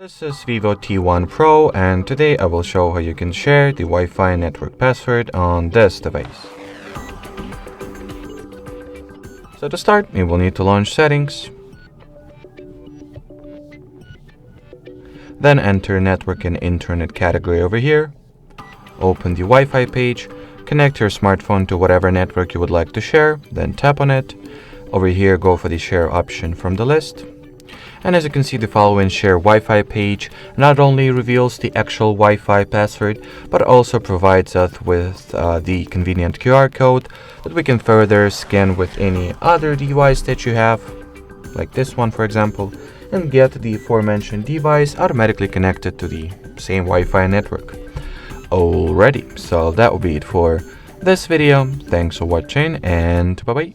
This is VIVO T1 Pro, and today I will show how you can share the Wi-Fi network password on this device. So to start, we will need to launch Settings. Then enter Network and Internet category over here. Open the Wi-Fi page, connect your smartphone to whatever network you would like to share, then tap on it. Over here, go for the share option from the list. And as you can see, the following share Wi-Fi page not only reveals the actual Wi-Fi password, but also provides us with the convenient QR code that we can further scan with any other device that you have, like this one for example, and get the aforementioned device automatically connected to the same Wi-Fi network. Alrighty, so that will be it for this video. Thanks for watching, and bye-bye.